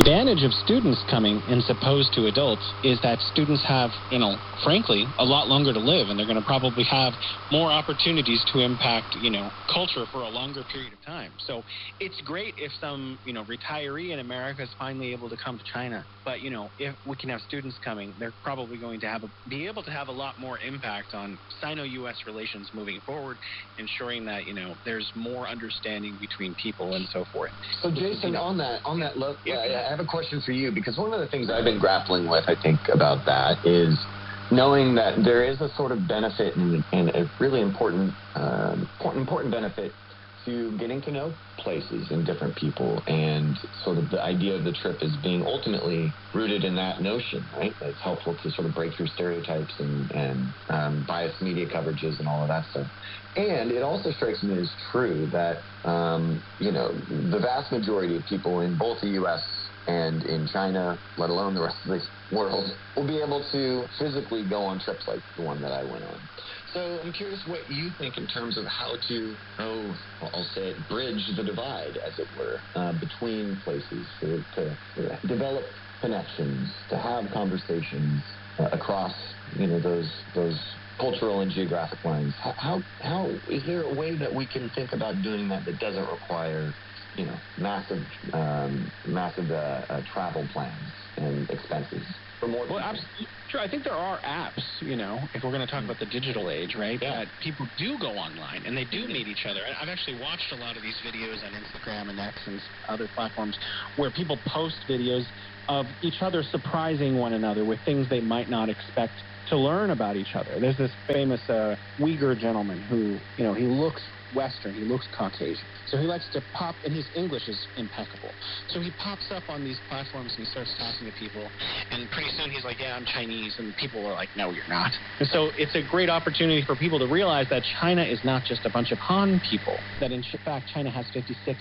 advantage of students coming as opposed to adults is that students have, frankly, a lot longer to live, and they're going to probably have more opportunities to impact, culture for a longer period of time. So it's great if some, retiree in America is finally able to come to China. But, if we can have students coming, they're probably going to be able to have a lot more impact on Sino-U.S. relations moving forward, ensuring that, there's more understanding between people and so forth. So, Jason, on that look, I have a question for you, because one of the things I've been grappling with, I think, about that is knowing that there is a sort of benefit and a really important benefit to getting to know places and different people, and sort of the idea of the trip is being ultimately rooted in that notion, right? It's helpful to sort of break through stereotypes and biased media coverages and all of that stuff. And it also strikes me as true that, the vast majority of people in both the U.S. and in China, let alone the rest of the world, will be able to physically go on trips like the one that I went on. So I'm curious what you think in terms of how to, I'll say it, bridge the divide, as it were, between places to develop connections, to have conversations across, those cultural and geographic lines. How is there a way that we can think about doing that doesn't require, massive travel plans and expenses? Well, absolutely. Sure. I think there are apps, if we're going to talk about the digital age, right, that people do go online and they do meet each other. I've actually watched a lot of these videos on Instagram and X and other platforms where people post videos of each other surprising one another with things they might not expect to learn about each other. There's this famous Uyghur gentleman who, he looks Western, he looks Caucasian. So he likes to pop, and his English is impeccable. So he pops up on these platforms and he starts talking to people, and pretty soon he's like, yeah, I'm Chinese, and people are like, no, you're not. And so it's a great opportunity for people to realize that China is not just a bunch of Han people, that in fact China has 56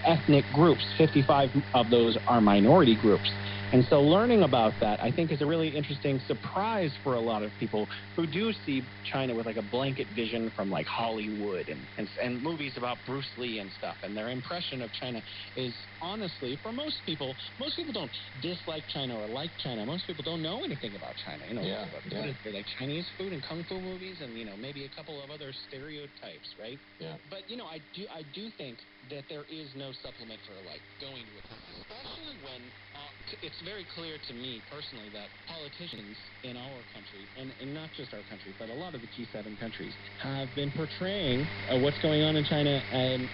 ethnic groups, 55 of those are minority groups. And so learning about that, I think, is a really interesting surprise for a lot of people who do see China with like a blanket vision from like Hollywood and movies about Bruce Lee and stuff. And their impression of China is, honestly, for most people don't dislike China or like China. Most people don't know anything about China. What is it, like Chinese food and kung fu movies and, maybe a couple of other stereotypes, right? Yeah. But, I do think that there is no supplement for like going to a country, especially when it's very clear to me personally that politicians in our country, and not just our country, but a lot of the G7 countries, have been portraying what's going on in China, and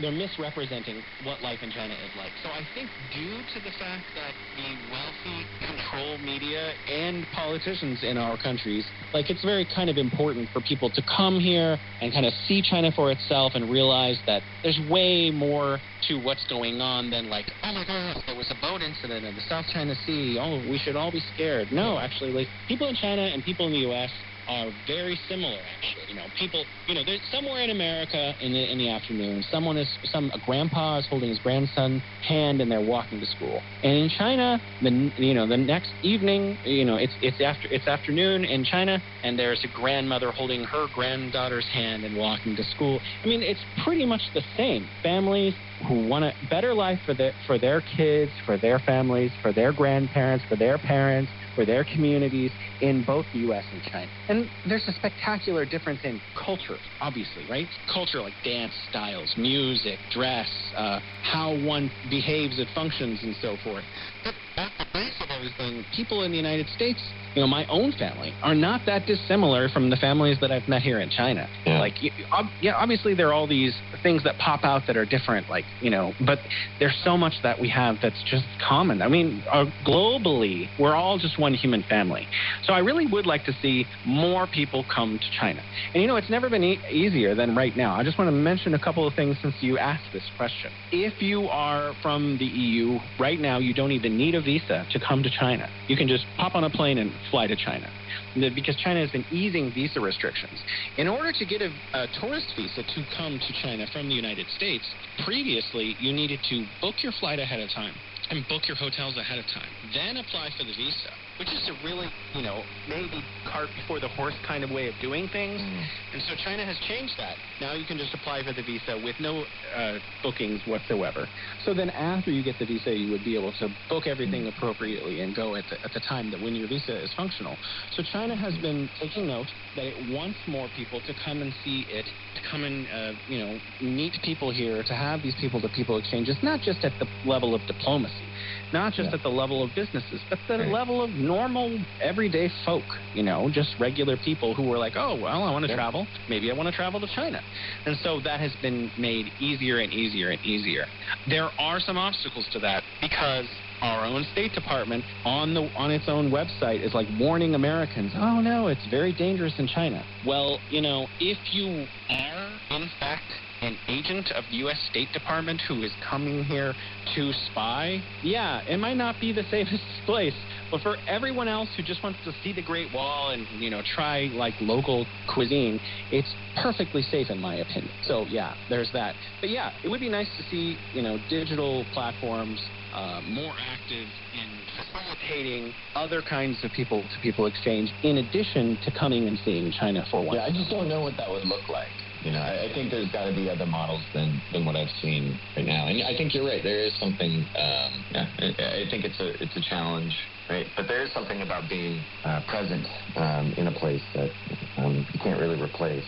they're misrepresenting what life in China is like. So I think due to the fact that the wealthy control media and politicians in our countries, like, it's very kind of important for people to come here and kind of see China for itself and realize that there's way more to what's going on than like, oh my gosh, there was a boat incident in the South China Sea. Oh, we should all be scared. No, actually, like, people in China and people in the U.S. are very similar, actually. People, there's somewhere in America in the afternoon, a grandpa is holding his grandson's hand and they're walking to school. And in China, the next evening, it's afternoon in China, and there's a grandmother holding her granddaughter's hand and walking to school. I mean, it's pretty much the same. Families who want a better life for their kids, for their families, for their grandparents, for their parents, for their communities in both the U.S. and China. And there's a spectacular difference in culture, obviously, right? Culture like dance styles, music, dress, how one behaves at functions and so forth. But at the base of everything, people in the United States, my own family, are not that dissimilar from the families that I've met here in China. Yeah. Like, obviously there are all these things that pop out that are different, like, but there's so much that we have that's just common. I mean, globally, we're all just one human family. So I really would like to see more people come to China. And, it's never been easier than right now. I just want to mention a couple of things since you asked this question. If you are from the EU, right now, you don't even need a visa to come to China. You can just pop on a plane and fly to China, because China has been easing visa restrictions. In order to get a tourist visa to come to China from the United States, previously you needed to book your flight ahead of time and book your hotels ahead of time, then apply for the visa. which is a really, maybe cart before the horse kind of way of doing things. And so China has changed that. Now you can just apply for the visa with no bookings whatsoever. So then after you get the visa, you would be able to book everything appropriately and go at the time that when your visa is functional. So China has been taking note that it wants more people to come and see it, to come and, meet people here, to have these people-to-people exchanges, not just at the level of diplomacy, not just at the level of businesses, but the level of normal, everyday folk, just regular people who were like, oh, well, I want to travel. Maybe I want to travel to China. And so that has been made easier and easier and easier. There are some obstacles to that because our own State Department on its own website is like warning Americans, oh, no, it's very dangerous in China. Well, if you are, in fact, an agent of the U.S. State Department who is coming here to spy, it might not be the safest place. But for everyone else who just wants to see the Great Wall and, try, like, local cuisine, it's perfectly safe in my opinion. So, there's that. But, it would be nice to see, digital platforms more active in facilitating other kinds of people-to-people exchange in addition to coming and seeing China for once. Yeah, I just don't know what that would look like. I think there's got to be other models than what I've seen right now. And I think you're right. There is something, I think it's a challenge, right? But there is something about being present in a place that you can't really replace.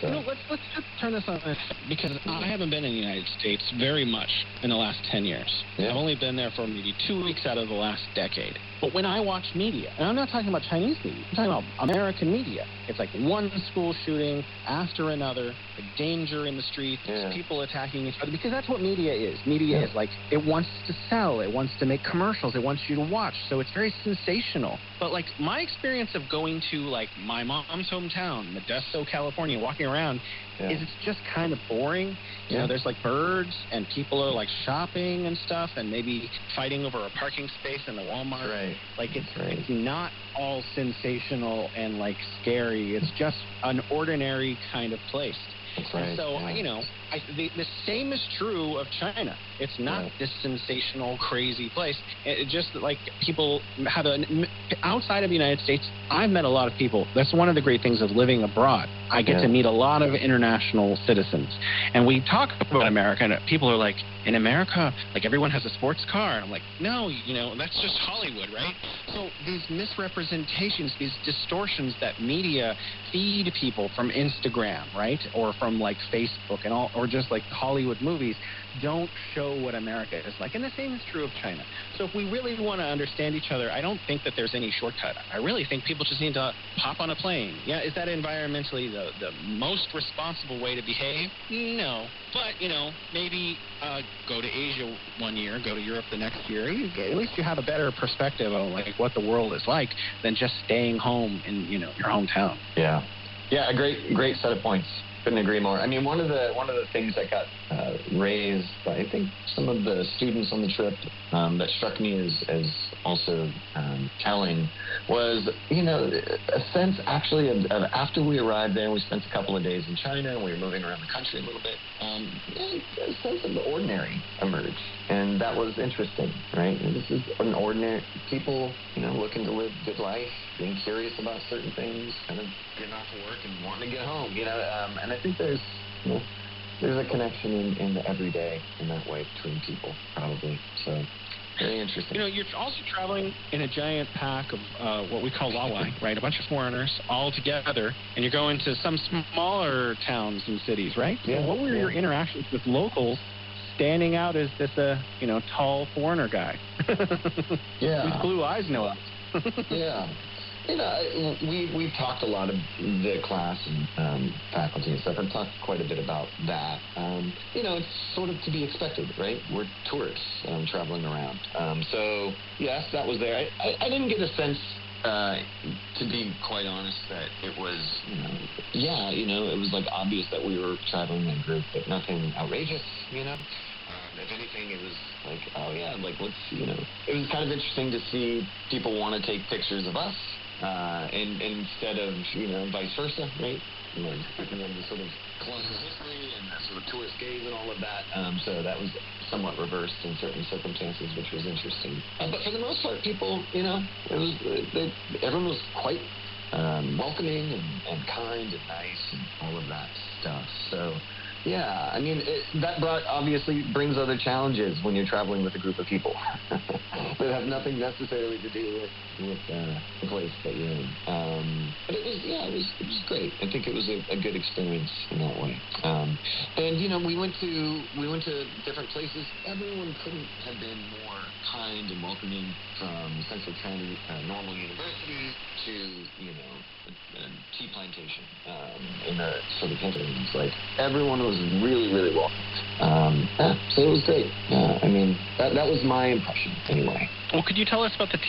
Let's just turn this on because I haven't been in the United States very much in the last 10 years. Yeah. I've only been there for maybe 2 weeks out of the last decade. But when I watch media, and I'm not talking about Chinese media, I'm talking about American media, it's like one school shooting after another, the danger in the streets, people attacking each other, because that's what media is. Media is like, it wants to sell, it wants to make commercials, it wants you to watch, so it's very sensational. But like my experience of going to like my mom's hometown, Modesto, California, walking around, is it's just kind of boring. There's like birds and people are like shopping and stuff and maybe fighting over a parking space in the Walmart. Right. Like it's not all sensational and like scary. It's just an ordinary kind of place. That's right. And so, the same is true of China. It's not this sensational, crazy place. It just like people have outside of the United States, I've met a lot of people. That's one of the great things of living abroad. I get to meet a lot of international citizens. And we talk about America, and people are like, in America, like everyone has a sports car. And I'm like, no, that's just Hollywood, right? So these misrepresentations, these distortions that media feed people from Instagram, right? Or from like Facebook and all, or just like Hollywood movies, don't show what America is like. And the same is true of China. So if we really want to understand each other, I don't think that there's any shortcut. I really think people just need to hop on a plane. Is that environmentally the most responsible way to behave? No. But, maybe go to Asia one year, go to Europe the next year. At least you have a better perspective on like what the world is like than just staying home in, your hometown. Yeah. Yeah, a great set of points. Couldn't agree more. I mean, one of the things that got raised by, I think, some of the students on the trip that struck me as also telling was, a sense actually of after we arrived there, we spent a couple of days in China, and we were moving around the country a little bit, a sense of the ordinary emerged. And that was interesting, right? And this is an ordinary people, looking to live a good life, being curious about certain things, kind of getting off of work and wanting to get home, and I think there's a connection in the everyday in that way between people, probably. So very interesting. You're also traveling in a giant pack of what we call Huawei, right? A bunch of foreigners all together, and you're going to some smaller towns and cities, right? Yeah. So what were your interactions with locals standing out as this, tall foreigner guy? With blue eyes, no else. Yeah. We've talked a lot of the class and faculty and stuff, and talked quite a bit about that. It's sort of to be expected, right? We're tourists traveling around. So, yes, that was there. I didn't get a sense, to be quite honest, that it was, it was like obvious that we were traveling in a group, but nothing outrageous, If anything, it was like, oh, yeah, like, let's, it was kind of interesting to see people want to take pictures of us. and instead of, vice versa, right? Speaking of the sort of colonial history and the sort of tourist gaze and all of that. So that was somewhat reversed in certain circumstances, which was interesting. But for the most part, people, everyone was quite welcoming and kind and nice and all of that stuff. So, yeah, I mean, that obviously brings other challenges when you're traveling with a group of people that have nothing necessarily to do with the place that you're in. But it was great. I think it was a good experience in that way. And we went to different places. Everyone couldn't have been more kind and welcoming, from Central China Normal University to a tea plantation in the sort of hinterlands. Like, everyone was really, really welcome. So it was great. I mean, that was my impression anyway. Well, could you tell us about the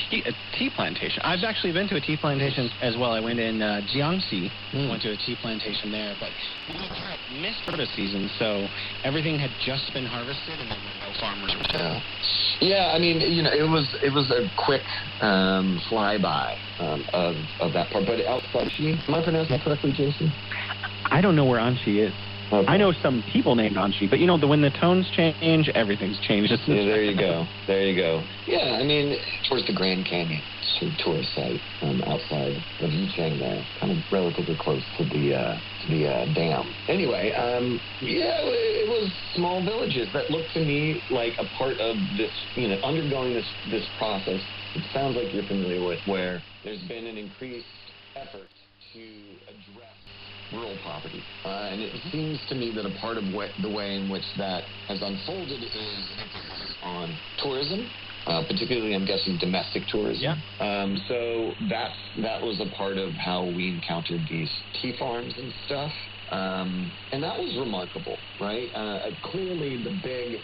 tea plantation? I've actually been to a tea plantation as well. I went in Jiangxi, went to a tea plantation there, but we missed harvest season, so everything had just been harvested, and then no farmers were there. Yeah, I mean, it was a quick flyby of that part. But outside Anshi, am I pronouncing that correctly, Jason? I don't know where Anshi is. Okay. I know some people named Anshi, but when the tones change, everything's changed. Yeah, there you go. Yeah, I mean, towards the Grand Canyon, sort of tourist site outside of Yicheng there, kind of relatively close to the dam. Anyway, it was small villages that looked to me like a part of this, undergoing this process. It sounds like you're familiar with, where there's been an increased effort to address rural property. And it seems to me that a part of the way in which that has unfolded is an emphasis on tourism, particularly, I'm guessing, domestic tourism. Yeah. So that was a part of how we encountered these tea farms and stuff. And that was remarkable, right? Clearly, the big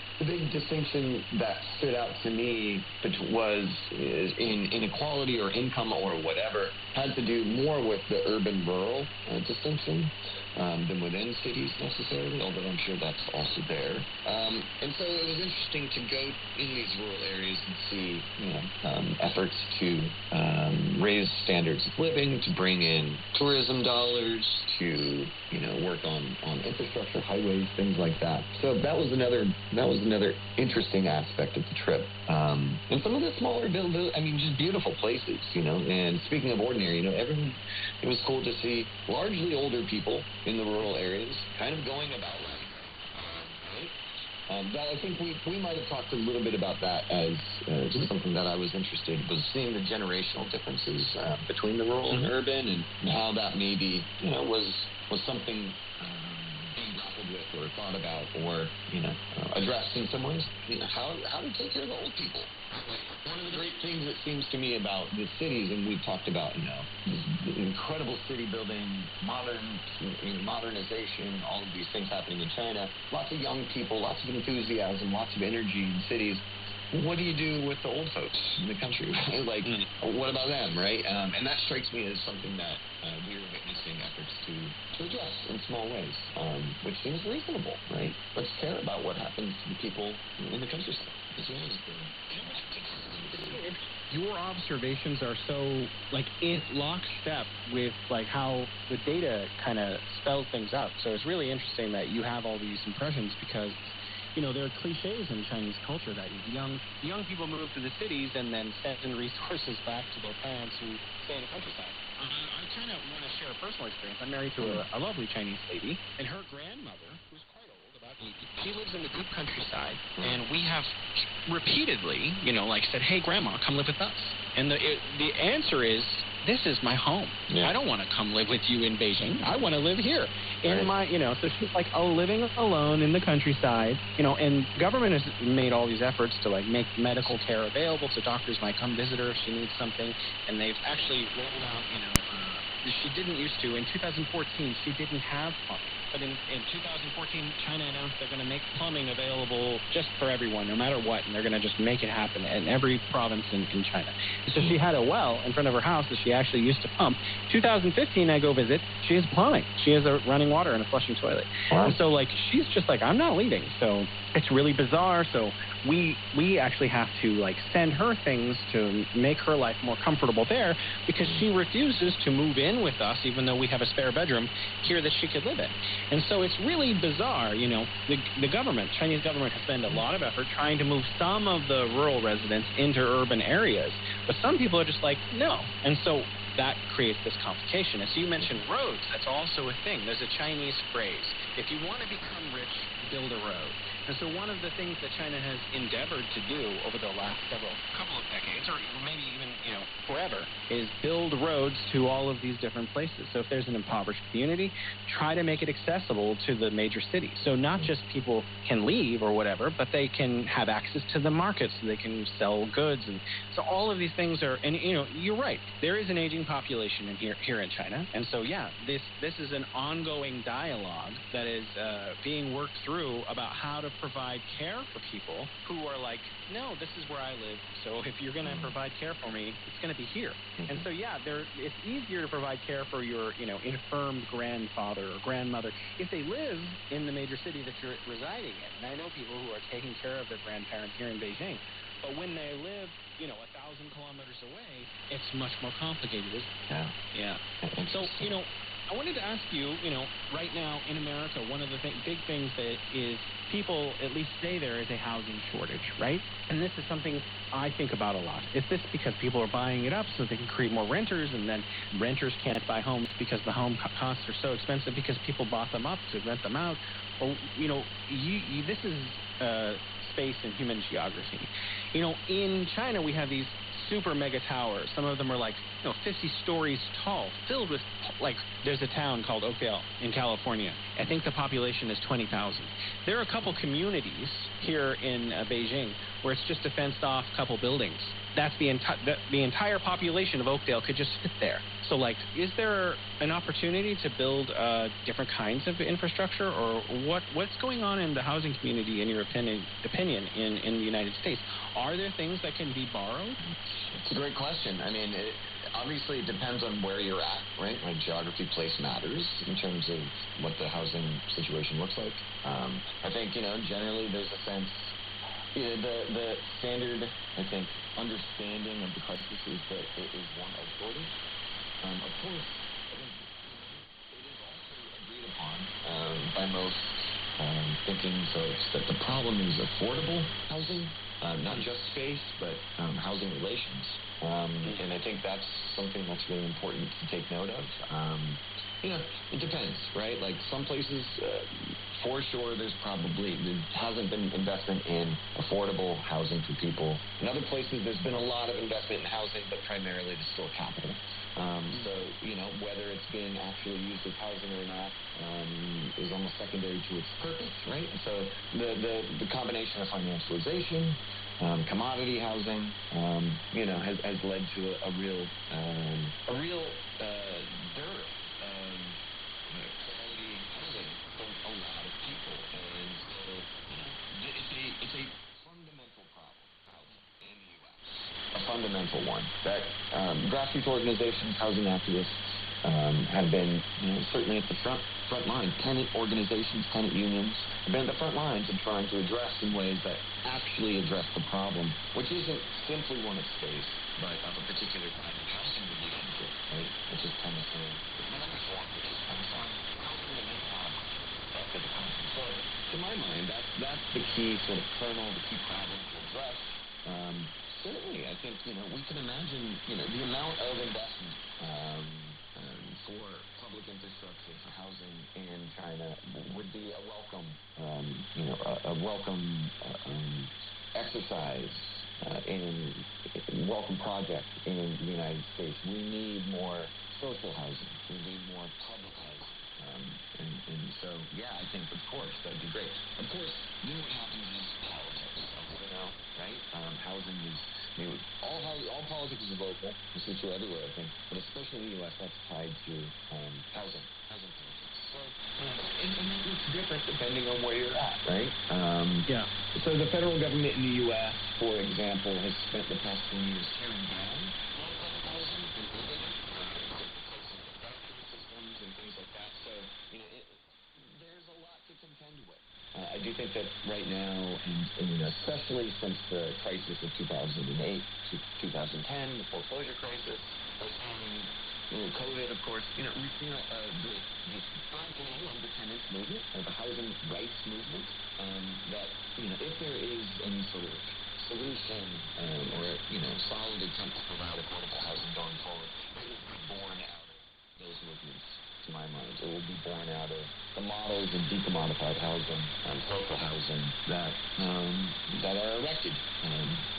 distinction that stood out to me was in inequality or income or whatever had to do more with the urban-rural distinction than within cities necessarily, although I'm sure that's also there. And so it was interesting to go in these rural areas and see, efforts to raise standards of living, to bring in tourism dollars, to work on infrastructure, highways, things like that. So that was another interesting aspect of the trip. And some of the smaller villages, just beautiful places, And speaking of ordinary, everyone, it was cool to see largely older people in the rural areas, kind of going about life. I think we might have talked a little bit about that as just something that I was interested in, was seeing the generational differences between the rural and urban, and how that maybe was something being grappled with or thought about or addressed in some ways. How to take care of the old people. One of the great things that seems to me about the cities, and we've talked about incredible city building, modernization, all of these things happening in China. Lots of young people, lots of enthusiasm, lots of energy in cities. What do you do with the old folks in the country? Like, what about them, right? And that strikes me as something that we are witnessing efforts to address in small ways, which seems reasonable, right? Let's care about what happens to the people in the countryside as well as your observations are so in lockstep with how the data kind of spells things out. So it's really interesting that you have all these impressions, because there are cliches in Chinese culture that young people move to the cities and then send resources back to their parents who stay in the countryside. I kind of want to share a personal experience. I'm married to a lovely Chinese lady, and her grandmother, who's quite old, about 80, she lives in the deep countryside, and we have repeatedly, said, "Hey, Grandma, come live with us." And the answer is, this is my home. Yeah. I don't want to come live with you in Beijing. I want to live here. In my, so she's living alone in the countryside, and government has made all these efforts to make medical care available, so doctors might come visit her if she needs something. And they've actually rolled out, she didn't used to. In 2014, she didn't have plumbing. but in 2014, China announced they're going to make plumbing available just for everyone, no matter what, and they're going to just make it happen in every province in China. And so she had a well in front of her house that she actually used to pump. 2015, I go visit, she has plumbing. She has a running water and a flushing toilet. Wow. And so, like, she's just like, I'm not leaving. So it's really bizarre. So we actually have to, like, send her things to make her life more comfortable there, because she refuses to move in with us, even though we have a spare bedroom here that she could live in. And so it's really bizarre. You know, the government, Chinese government, has spent a lot of effort trying to move some of the rural residents into urban areas, but some people are just like, no. And so that creates this complication. And so you mentioned roads. That's also a thing. There's a Chinese phrase: if you want to become rich, build a road. And so one of the things that China has endeavored to do over the last couple of decades, or maybe even, forever, is build roads to all of these different places. So if there's an impoverished community, try to make it accessible to the major cities. So not just people can leave or whatever, but they can have access to the markets, so they can sell goods. And so all of these things are, and you're right, there is an aging population here in China. And so, yeah, this is an ongoing dialogue that is being worked through about how to provide care for people who are like, no, this is where I live, so if you're going to provide care for me, it's going to be here. And so, yeah, it's easier to provide care for your, infirmed grandfather or grandmother if they live in the major city that you're residing in. And I know people who are taking care of their grandparents here in Beijing, but when they live, 1,000 kilometers away, it's much more complicated, isn't it? Yeah. So, I wanted to ask you, right now in America, one of the big things that is people at least say there is a housing shortage, right? And this is something I think about a lot. Is this because people are buying it up so they can create more renters, and then renters can't buy homes because the home costs are so expensive because people bought them up to rent them out? Or, this is space and human geography. In China, we have these super mega towers. Some of them are like 50 stories tall, filled with, like, there's a town called Oakdale in California. I think the population is 20,000. There are a couple communities here in Beijing where it's just a fenced off couple buildings. That's the entire population of Oakdale could just fit there. So, like, is there an opportunity to build different kinds of infrastructure, or what's going on in the housing community, in your opinion, in the United States? Are there things that can be borrowed? It's a great question. I mean, obviously it depends on where you're at, right? Like, geography, place matters in terms of what the housing situation looks like. I think, generally there's a sense, the standard, I think, understanding of the crisis is that it is one of shortage. Of course, I think, it is also agreed upon by most thinking folks that the problem is affordable housing, not just space, but housing relations. And I think that's something that's really important to take note of. It depends, right? Like, some places, for sure, there hasn't been investment in affordable housing for people. In other places, there's been a lot of investment in housing, but primarily to store capital. So, whether it's being actually used as housing or not is almost secondary to its purpose, right? So the combination of financialization, commodity housing, has led to a real dearth of quality housing for a lot of people. And so, it's a fundamental problem, housing, in the U.S. A fundamental one that grassroots organizations, housing activists, have been certainly at the front line. Tenant organizations, tenant unions have been at the front lines of trying to address in ways that actually address the problem, which isn't simply one of space, but of a particular kind of housing relationship, right? Which is premised on another form, which is premised on housing that makes for the housing. So, to my mind, that's the key sort of kernel, the key problem to address. Certainly, I think, we can imagine, the amount of investment for public infrastructure for housing in China would be a welcome, exercise, welcome project in the United States. We need more social housing. We need more public housing. And so, yeah, I think, of course, that'd be great. Of course, then what happens is politics, right? Housing is, all politics is local. This is true everywhere, I think, but especially in the U.S., that's tied to housing politics. And it's different depending on where you're at, right? Yeah. So the federal government in the U.S., for example, has spent the past 10 years tearing down low-level housing and building it, replacing the balcony systems and things like that. So, there's a lot to contend with. I do think that right now, and especially since the crisis of 2008 to 2010, the foreclosure crisis, COVID, of course, we've seen the fledgling of the tenants movement, or the housing rights movement, that, if there is any sort of solution or, solid attempt to provide affordable housing going forward, it will be born out of those movements, to my mind. It will be born out of the models of decommodified housing and social housing that are erected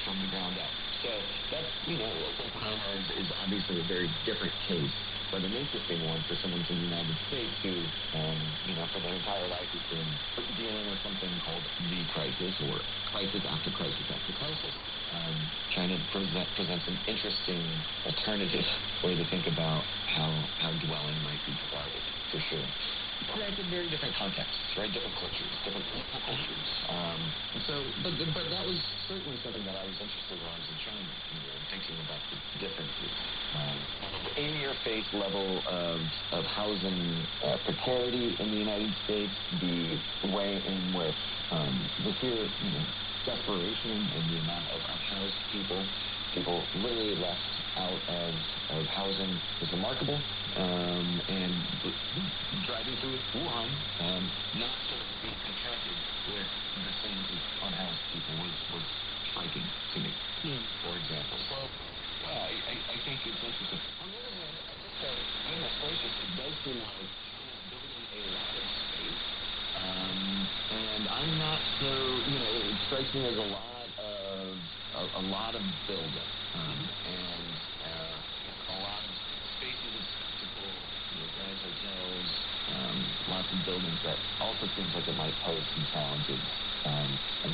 from the ground up. So that's, local kHz is obviously a very different case, but an interesting one for someone from the United States who, for their entire life has been dealing with something called the crisis, or crisis after crisis after crisis. China presents an interesting alternative way to think about how dwelling might be provided, for sure. Granted, very different contexts, right? Different cultures, different local cultures. But that was certainly something that I was interested in when I was in China, thinking about the differences. The in-your-face level of housing precarity in the United States, the way in which the sheer, desperation and the amount of unhoused people literally left out of housing is remarkable. And driving through Wuhan, not sort of being confronted with the scenes of unhoused people was striking to me, for example. So, I think it's interesting. On the other hand, I think that in this crisis, it does seem like China is building a lot of space. And I'm not so, it strikes me as a lot of building. And a lot of spaces to pull, guys, hotels, lots of buildings that also seems like it might pose some challenges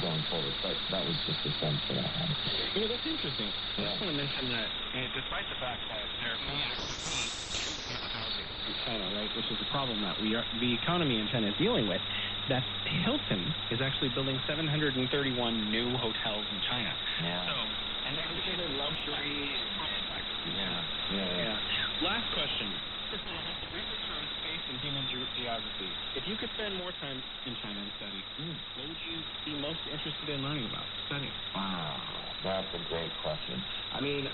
going forward. But that was just a sense that I had. Yeah, that's interesting. Yeah. I just want to mention that, despite the fact that there are many housing in China, right, which is a problem that the economy in China is dealing with, that Hilton is actually building 731 new hotels in China. Yeah. So, and they're considered luxury. Yeah. Last question. Researcher on space and human geography. If you could spend more time in China and study, what would you be most interested in learning about, studying? Wow, that's a great question. I mean,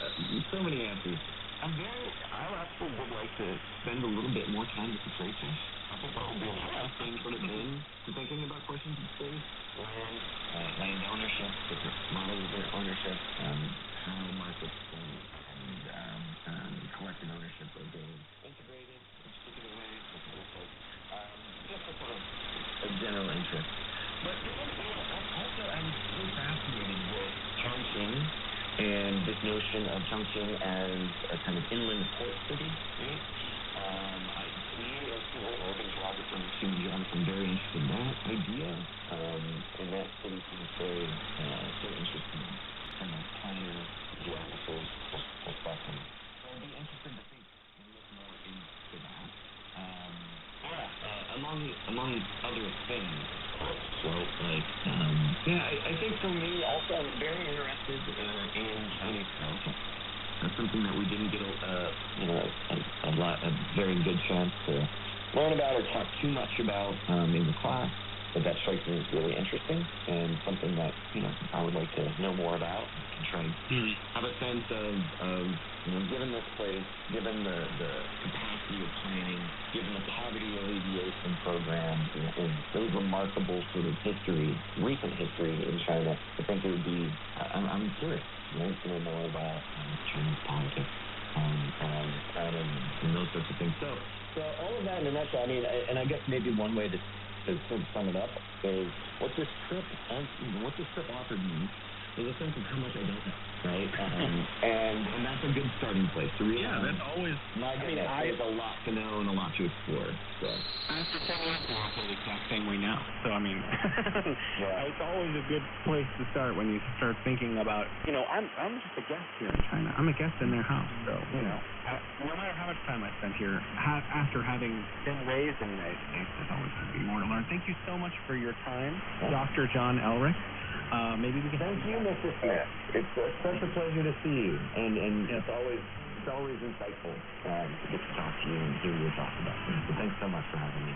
so many answers. I actually would like to spend a little bit more time with the trade fish. I think that would be an interesting sort of in to thinking about questions of space, land ownership, different models of ownership, how markets and collective ownership are being integrated in particular ways. Just a sort of a general interest. But also, I'm really fascinated with Chongqing and this notion of Chongqing as a kind of inland port city, right? To me, as an urban geographer and human geographer, I'm very interested in that idea. And that city seems very interesting from a planar geographer's perspective. So I'd be interested to think and look more into that. Among other things, right? Like, I think for me also, I'm very interested in Chinese culture. That's something that we didn't get a very good chance to learn about or talk too much about in the class. But that strikes me as really interesting and something that, I would like to know more about and try and have a sense of given this place, given the capacity of planning, given the poverty alleviation program, and those remarkable sort of recent history in China, I think it would be, I'm curious, right, to know more about Chinese politics and those sorts of things. So all of that in a nutshell, I mean, and I guess maybe one way to sort of sum it up is what this trip offered me is a sense of how much I don't know, right? And that's a good starting place to read. Yeah, that's always. There's a lot to know and a lot to explore. So. After 10 years ago, I feel the exact same way now. So, it's always a good place to start when you start thinking about, I'm just a guest here in China. I'm a guest in their house. So, no matter how much time I spent here, after having been raised in the United States, there's always going to be more to learn. Thank you so much for your time, Dr. John Elric. Maybe we can. Thank you, Mr. Smith. It's such a pleasure to see you, and it's always insightful to get to talk to you and hear your thoughts about things. So thanks so much for having me.